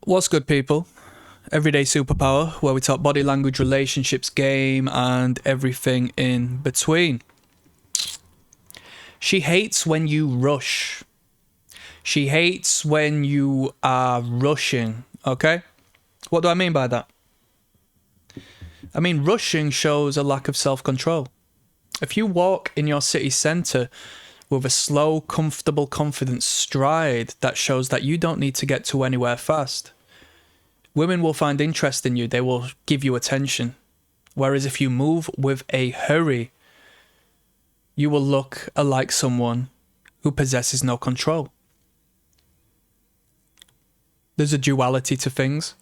What's good, people? Everyday Superpower, where we talk body language, relationships, game, and everything in between. She hates when you rush. She hates when you are rushing, okay? What do I mean by that? I mean, rushing shows a lack of self-control. If you walk in your city centre with a slow, comfortable, confident stride, that shows that you don't need to get to anywhere fast. Women will find interest in you. They will give you attention. Whereas if you move with a hurry, you will look like someone who possesses no control. There's a duality to things,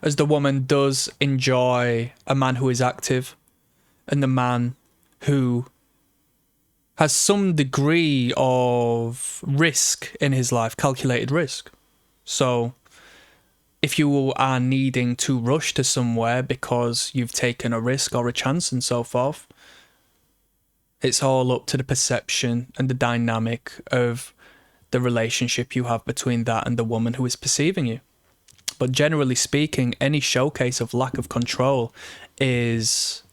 as the woman does enjoy a man who is active and the man who has some degree of risk in his life, calculated risk. So if you are needing to rush to somewhere because you've taken a risk or a chance and so forth, it's all up to the perception and the dynamic of the relationship you have between that and the woman who is perceiving you. But generally speaking, any showcase of lack of control is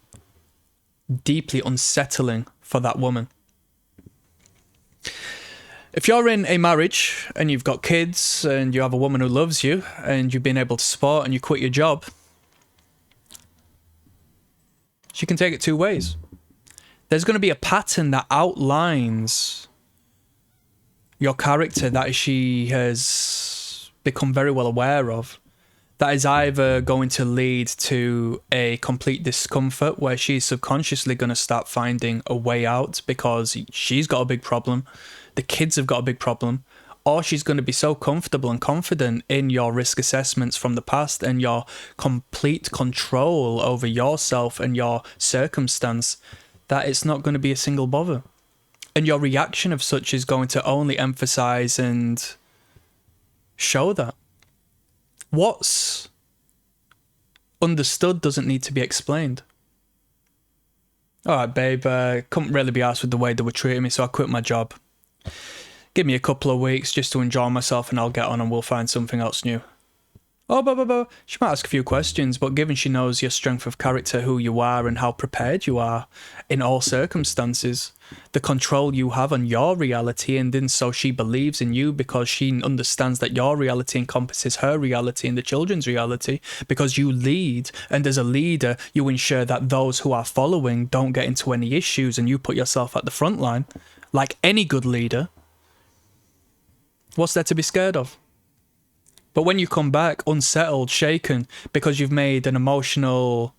deeply unsettling for that woman. If you're in a marriage and you've got kids and you have a woman who loves you and you've been able to support and you quit your job, she can take it two ways. There's going to be a pattern that outlines your character that she has become very well aware of. That is either going to lead to a complete discomfort where she's subconsciously going to start finding a way out because she's got a big problem, the kids have got a big problem, or she's going to be so comfortable and confident in your risk assessments from the past and your complete control over yourself and your circumstance that it's not going to be a single bother. And your reaction of such is going to only emphasize and show that. What's understood doesn't need to be explained. Alright, babe, couldn't really be arsed with the way they were treating me, so I quit my job. Give me a couple of weeks just to enjoy myself and I'll get on and we'll find something else new. Oh, blah, blah, blah. She might ask a few questions, but given she knows your strength of character, who you are and how prepared you are in all circumstances, the control you have on your reality, and then so she believes in you because she understands that your reality encompasses her reality and the children's reality, because you lead, and as a leader, you ensure that those who are following don't get into any issues and you put yourself at the front line, like any good leader. What's there to be scared of? But when you come back unsettled, shaken, because you've made an emotional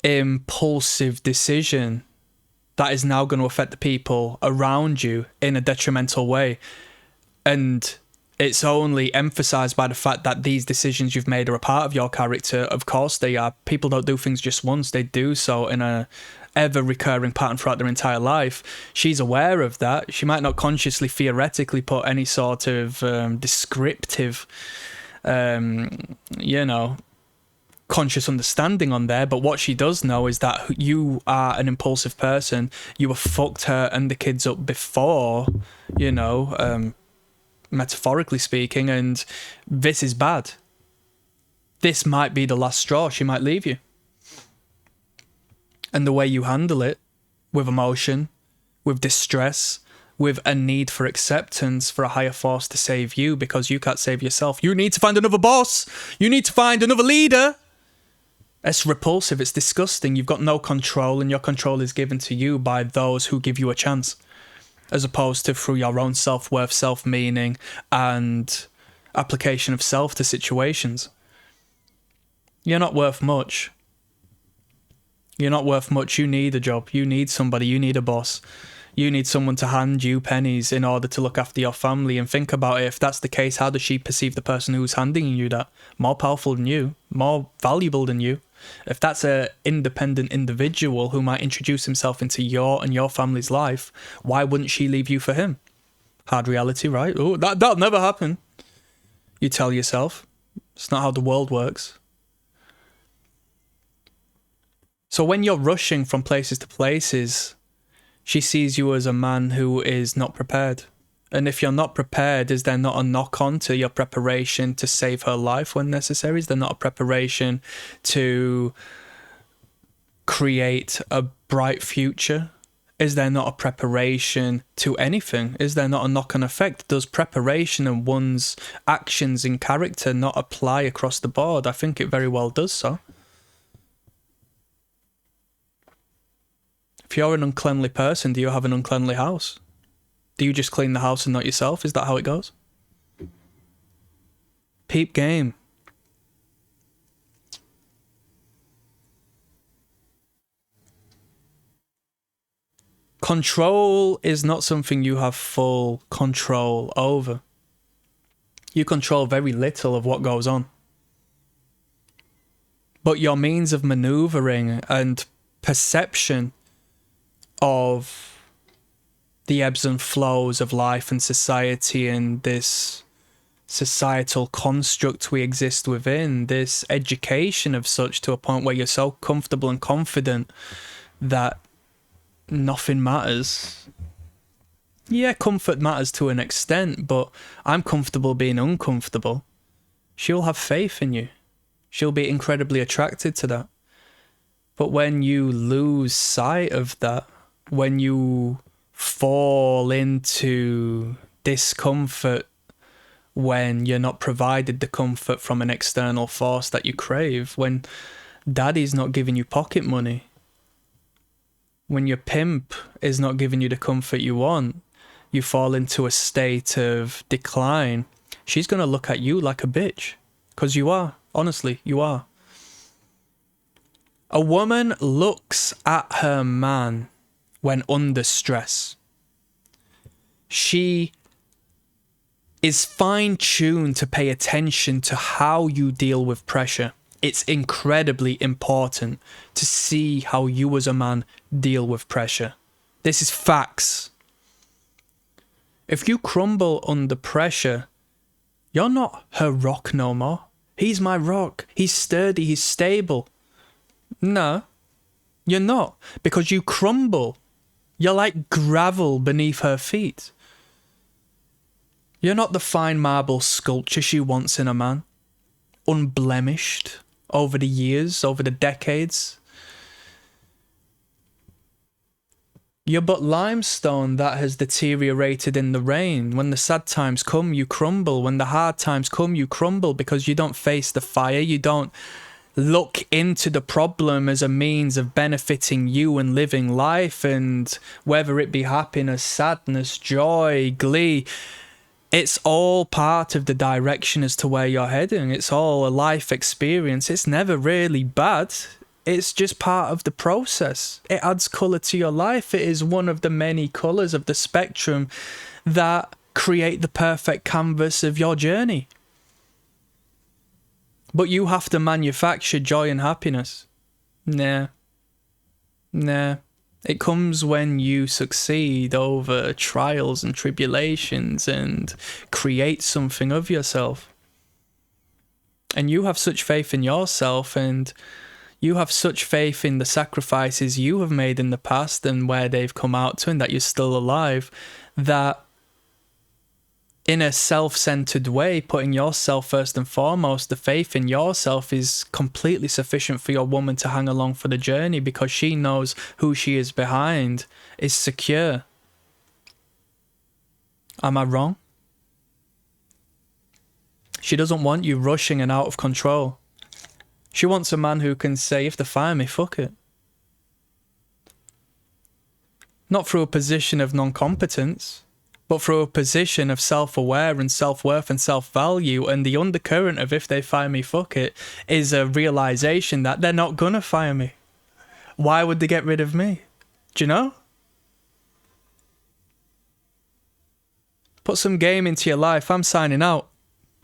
impulsive decision that is now going to affect the people around you in a detrimental way, and it's only emphasized by the fact that these decisions you've made are a part of your character. Of course they are. People don't do things just once. They do so in a ever recurring pattern throughout their entire life. She's aware of that. She might not consciously, theoretically put any sort of descriptive, conscious understanding on there, but what she does know is that you are an impulsive person. You have fucked her and the kids up before, metaphorically speaking, and this is bad. This might be the last straw. She might leave you. And the way you handle it, with emotion, with distress, with a need for acceptance for a higher force to save you because you can't save yourself. You need to find another boss. You need to find another leader. It's repulsive. It's disgusting. You've got no control, and your control is given to you by those who give you a chance, as opposed to through your own self-worth, self-meaning, and application of self to situations. You're not worth much. You're not worth much. You need a job. You need somebody. You need a boss. You need someone to hand you pennies in order to look after your family. And think about it. If that's the case, how does she perceive the person who's handing you that? More powerful than you. More valuable than you. If that's an independent individual who might introduce himself into your and your family's life, why wouldn't she leave you for him? Hard reality, right? Oh, that'll never happen. You tell yourself. It's not how the world works. So when you're rushing from places to places, She sees you as a man who is not prepared. And if you're not prepared, is there not a knock-on to your preparation to save her life when necessary? Is there not a preparation to create a bright future? Is there not a preparation to anything? Is there not a knock-on effect? Does preparation and one's actions in character not apply across the board? I think it very well does so. If you're an uncleanly person, do you have an uncleanly house? Do you just clean the house and not yourself? Is that how it goes? Peep game. Control is not something you have full control over. You control very little of what goes on. But your means of maneuvering and perception of the ebbs and flows of life and society and this societal construct we exist within, this education of such to a point where you're so comfortable and confident that nothing matters. Yeah, comfort matters to an extent, but I'm comfortable being uncomfortable. She'll have faith in you. She'll be incredibly attracted to that. But when you lose sight of that, when you fall into discomfort, when you're not provided the comfort from an external force that you crave, when daddy's not giving you pocket money, when your pimp is not giving you the comfort you want, you fall into a state of decline. She's going to look at you like a bitch. Because you are. Honestly, you are. A woman looks at her man when under stress. She is fine-tuned to pay attention to how you deal with pressure. It's incredibly important to see how you as a man deal with pressure. This is facts. If you crumble under pressure, you're not her rock no more. He's my rock. He's sturdy. He's stable. No, you're not. Because you crumble. You're like gravel beneath her feet. You're not the fine marble sculpture she wants in a man. Unblemished over the years, over the decades. You're but limestone that has deteriorated in the rain. When the sad times come, you crumble. When the hard times come, you crumble because you don't face the fire. You don't look into the problem as a means of benefiting you and living life, and whether it be happiness, sadness, joy, glee, it's all part of the direction as to where you're heading. It's all a life experience. It's never really bad. It's just part of the process. It adds colour to your life. It is one of the many colours of the spectrum that create the perfect canvas of your journey. But you have to manufacture joy and happiness. Nah. It comes when you succeed over trials and tribulations and create something of yourself. And you have such faith in yourself, and you have such faith in the sacrifices you have made in the past and where they've come out to, and that you're still alive, that in a self-centered way, putting yourself first and foremost, the faith in yourself is completely sufficient for your woman to hang along for the journey, because she knows who she is behind is secure. Am I wrong? She doesn't want you rushing and out of control. She wants a man who can say, if they fire me, fuck it. Not through a position of non-competence, but through a position of self-aware and self-worth and self-value. And the undercurrent of if they fire me, fuck it, is a realization that they're not gonna fire me. Why would they get rid of me? Do you know? Put some game into your life. I'm signing out.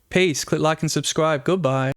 Peace. Click like and subscribe. Goodbye.